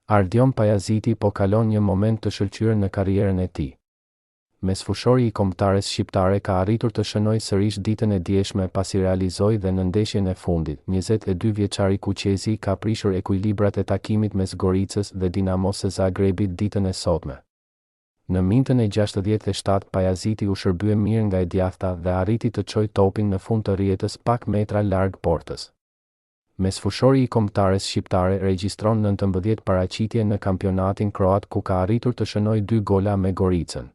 Ardion Pajaziti po kalon një moment të shëlqyer në karrierën e tij. Mesfushori i kombëtares shqiptare ka arritur të shënojë sërish ditën e dieshme pasi realizoi dhe në ndeshjen e fundit, 22 vjeçari Kuqezi ka prishur ekuilibrat e takimit mes Goricës dhe Dinamos së Zagrebit ditën e sotme. Në mintën e 67 Pajaziti u shërbye mirë nga e djathta dhe arriti të çojë topin në fund të rrjetës pak metra larg portës. Mesfushori i kombëtares shqiptare regjistron 19 paraqitje në kampionatin kroat ku ka arritur të shënojë 2 gola me Goricën.